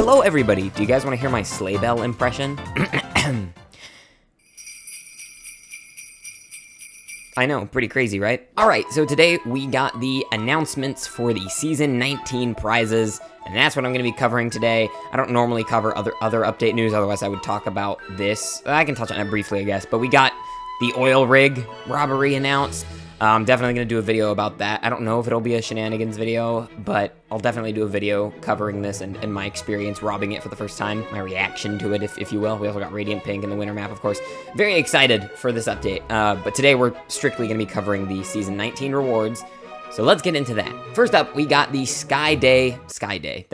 hello everybody. Do you guys want to hear my sleigh bell impression? I know, pretty crazy, right? Alright, so today we got the announcements for the Season 19 prizes, and that's what I'm going to be covering today. I don't normally cover other update news, otherwise I would talk about this. I can touch on it briefly, I guess, but we got the oil rig robbery announced. I'm definitely going to do a video about that. I don't know if it'll be a shenanigans video, but I'll definitely do a video covering this and my experience robbing it for the first time, my reaction to it, if you will. We also got Radiant Pink in the winter map, of course. Very excited for this update, but today we're strictly going to be covering the Season 19 rewards. So let's get into that. First up, we got the Sky Day. Sky Day.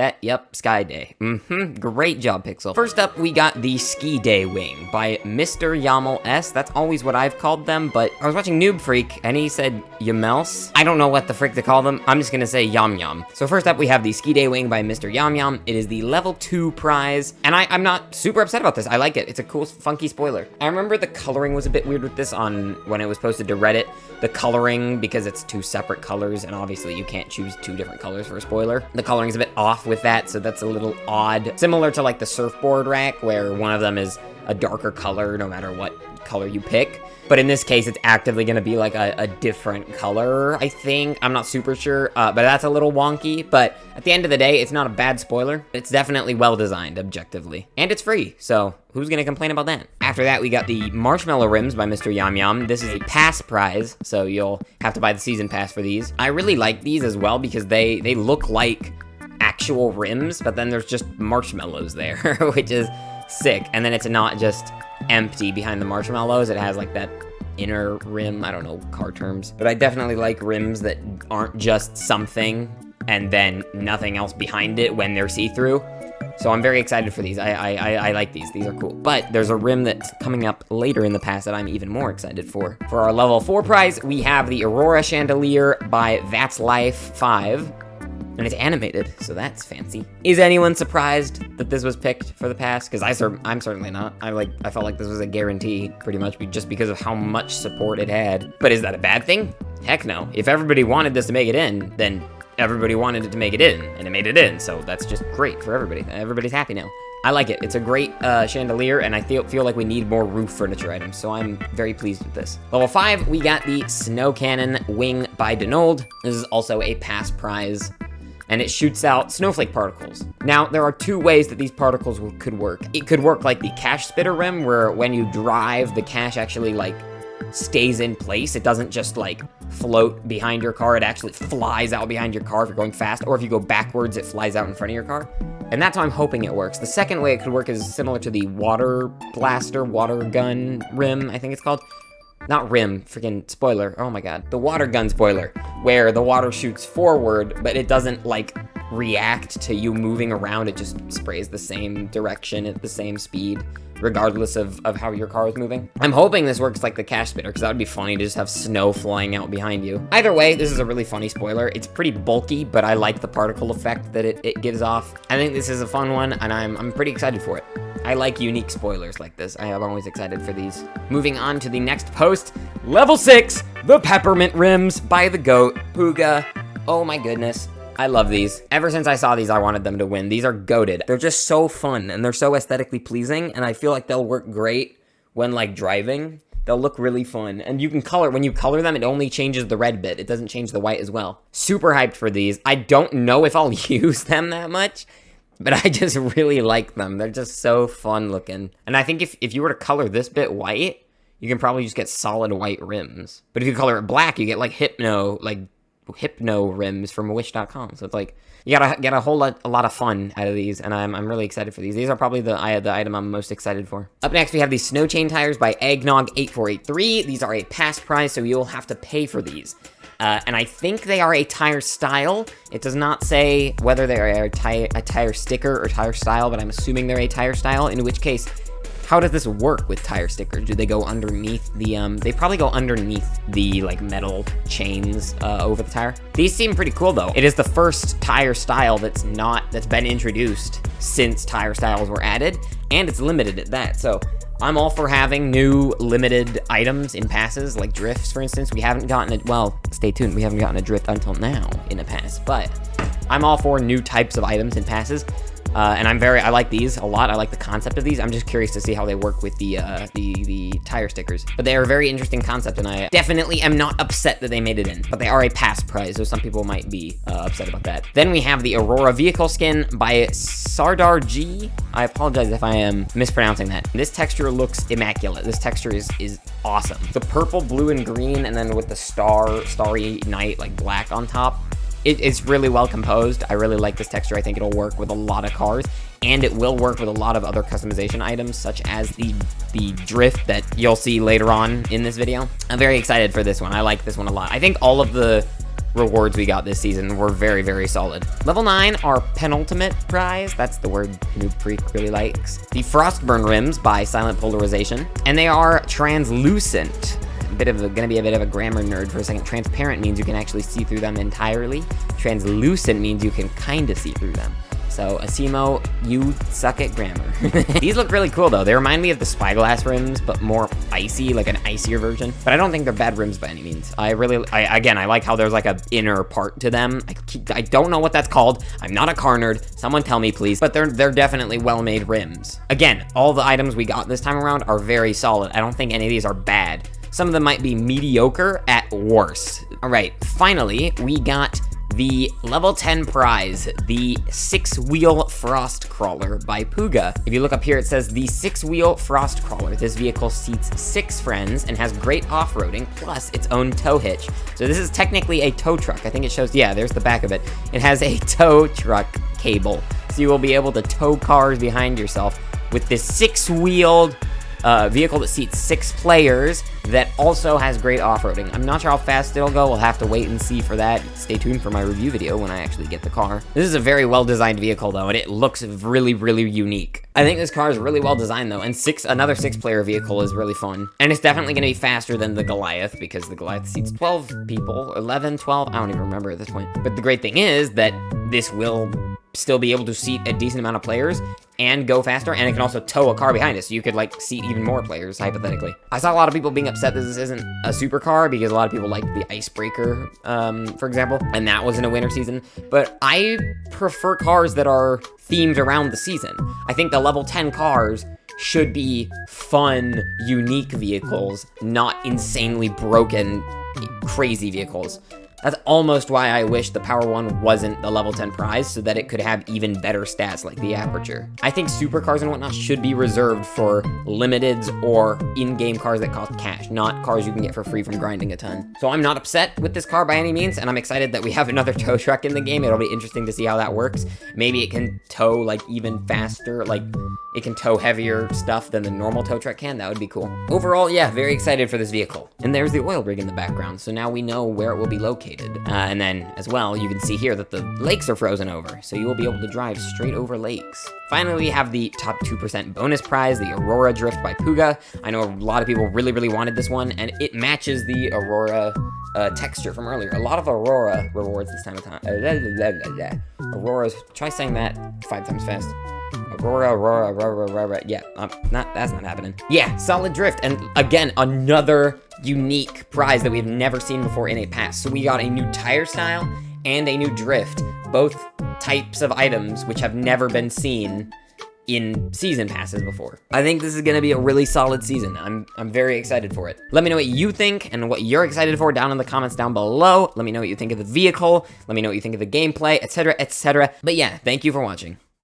Great job, Pixel. First up, we got the Ski Day Wing by Mr. Yaml S. That's always what I've called them, but I was watching Noob Freak, and he said Yamels. I don't know what the frick to call them. I'm just gonna say Yam Yam. So first up, we have the Ski Day Wing by Mr. Yam Yam. It is the level 2 prize, and I'm not super upset about this. I like it. It's a cool, funky spoiler. I remember the coloring was a bit weird with this when it was posted to Reddit. The coloring, because it's 2 separate colors, and obviously you can't choose 2 different colors for a spoiler. The coloring is a bit off with that, so that's a little odd. Similar to like the surfboard rack, where one of them is a darker color no matter what color you pick. But in this case, it's actively going to be like a different color, I think. I'm not super sure, but that's a little wonky. But at the end of the day, it's not a bad spoiler. It's definitely well designed, objectively. And it's free, so who's going to complain about that? After that, we got the Marshmallow Rims by Mr. Yam Yam. This is a pass prize, so you'll have to buy the season pass for these. I really like these as well because they look like actual rims, but then there's just marshmallows there, which is sick. And then it's not just empty behind the marshmallows. It has like that inner rim. I don't know car terms, but I definitely like rims that aren't just something and then nothing else behind it when they're see-through. So I'm very excited for these. I like these. These are cool. But there's a rim that's coming up later in the pass that I'm even more excited for. For our level 4 prize, we have the Aurora Chandelier by That's Life 5. And it's animated, so that's fancy. Is anyone surprised that this was picked for the pass? Because I'm certainly not. I felt like this was a guarantee, pretty much, just because of how much support it had. But is that a bad thing? Heck no. If everybody wanted this to make it in, then everybody wanted it to make it in, and it made it in. So that's just great for everybody. Everybody's happy now. I like it. It's a great chandelier, and I feel like we need more roof furniture items, so I'm very pleased with this. Level 5, we got the Snow Cannon Wing by Denold. This is also a pass prize, and it shoots out snowflake particles. Now, there are 2 ways that these particles could work. It could work like the cash spitter rim, where when you drive, the cash actually, like, stays in place. It doesn't just, like, float behind your car. It actually flies out behind your car if you're going fast, or if you go backwards, it flies out in front of your car. And that's how I'm hoping it works. The second way it could work is similar to the water blaster, water gun rim, I think it's called. Not rim, freaking spoiler. Oh my god. The water gun spoiler, where the water shoots forward, but it doesn't, like, react to you moving around. It just sprays the same direction at the same speed, regardless of how your car is moving. I'm hoping this works like the cash spitter, because that would be funny to just have snow flying out behind you. Either way, this is a really funny spoiler. It's pretty bulky, but I like the particle effect that it gives off. I think this is a fun one, and I'm pretty excited for it. I like unique spoilers like this. I am always excited for these. Moving on to the next post, level 6, the Peppermint Rims by the GOAT, Puga. Oh my goodness. I love these. Ever since I saw these, I wanted them to win. These are goated. They're just so fun, and they're so aesthetically pleasing, and I feel like they'll work great when, like, driving. They'll look really fun, and you can color. When you color them, it only changes the red bit. It doesn't change the white as well. Super hyped for these. I don't know if I'll use them that much, but I just really like them. They're just so fun looking. And I think if you were to color this bit white, you can probably just get solid white rims. But if you color it black, you get, like, hypno rims from wish.com. So it's like you gotta get a lot of fun out of these, and I'm really excited for these. These are probably the item I'm most excited for. Up next, we have these Snow Chain Tires by Eggnog8483. These are a pass prize, so you'll have to pay for these. And I think they are a tire style. It does not say whether they are a tire sticker or tire style, but I'm assuming they're a tire style, in which case, how does this work with tire stickers? Do they go underneath the, they probably go underneath the, like, metal chains over the tire? These seem pretty cool, though. It is the first tire style that's been introduced since tire styles were added, and it's limited at that, so I'm all for having new limited items in passes, like drifts, for instance. We haven't gotten it, well, stay tuned, we haven't gotten a drift until now in a pass, but I'm all for new types of items in passes. And I like these a lot. I like the concept of these. I'm just curious to see how they work with the tire stickers. But they are a very interesting concept, and I definitely am not upset that they made it in. But they are a past prize, so some people might be upset about that. Then we have the Aurora vehicle skin by Sardar G. I apologize if I am mispronouncing that. This texture looks immaculate. This texture is awesome. The purple, blue, and green, and then with the starry night, like black on top. It's really well composed. I really like this texture. I think it'll work with a lot of cars, and it will work with a lot of other customization items, such as the drift that you'll see later on in this video. I'm very excited for this one. I like this one a lot. I think all of the rewards we got this season were very, very solid. Level 9, our penultimate prize. That's the word Noob Freak really likes. The Frostburn rims by Silent Polarization, and they are translucent. Gonna be a bit of a grammar nerd for a second. Transparent means you can actually see through them entirely. Translucent means you can kind of see through them. So, Asimo, you suck at grammar. These look really cool, though. They remind me of the Spyglass rims, but more icy, like an icier version. But I don't think they're bad rims by any means. Again, I like how there's like a inner part to them. I don't know what that's called. I'm not a car nerd. Someone tell me, please. But they're definitely well-made rims. Again, all the items we got this time around are very solid. I don't think any of these are bad. Some of them might be mediocre at worst. All right, finally, we got the level 10 prize, the 6-wheel frost crawler by Puga. If you look up here, it says the 6-wheel frost crawler. This vehicle seats 6 friends and has great off-roading, plus its own tow hitch. So this is technically a tow truck. I think it shows, yeah, there's the back of it. It has a tow truck cable. So you will be able to tow cars behind yourself with this 6-wheeled vehicle that seats 6 players that also has great off-roading. I'm not sure how fast it'll go. We'll have to wait and see for that. Stay tuned for my review video when I actually get the car. This is a very well-designed vehicle, though, and it looks really, really unique. I think this car is really well-designed, though, and another 6-player vehicle is really fun. And it's definitely going to be faster than the Goliath, because the Goliath seats 12 people, 11, 12, I don't even remember at this point. But the great thing is that this will still be able to seat a decent amount of players and go faster, and it can also tow a car behind it, so you could like seat even more players, hypothetically. I saw a lot of people being upset that this isn't a supercar because a lot of people like the Icebreaker, for example, and that was in a winter season, but I prefer cars that are themed around the season. I think the level 10 cars should be fun, unique vehicles, not insanely broken, crazy vehicles. That's almost why I wish the Power 1 wasn't the level 10 prize, so that it could have even better stats like the aperture. I think supercars and whatnot should be reserved for limiteds or in-game cars that cost cash, not cars you can get for free from grinding a ton. So I'm not upset with this car by any means, and I'm excited that we have another tow truck in the game. It'll be interesting to see how that works. Maybe it can tow like even faster, like it can tow heavier stuff than the normal tow truck can. That would be cool. Overall, yeah, very excited for this vehicle. And there's the oil rig in the background, so now we know where it will be located. And then, as well, you can see here that the lakes are frozen over, so you will be able to drive straight over lakes. Finally, we have the top 2% bonus prize, the Aurora Drift by Puga. I know a lot of people really, really wanted this one, and it matches the Aurora texture from earlier. A lot of Aurora rewards this time of time. Aurora's, try saying that 5 times fast. Aurora, yeah, that's not happening. Yeah, solid drift, and again, another unique prize that we've never seen before in a pass. So we got a new tire style and a new drift, both types of items which have never been seen in season passes before. I think this is gonna be a really solid season. I'm very excited for it. Let me know what you think and what you're excited for down in the comments down below. Let me know what you think of the vehicle. Let me know what you think of the gameplay, etc., etc. But yeah, thank you for watching.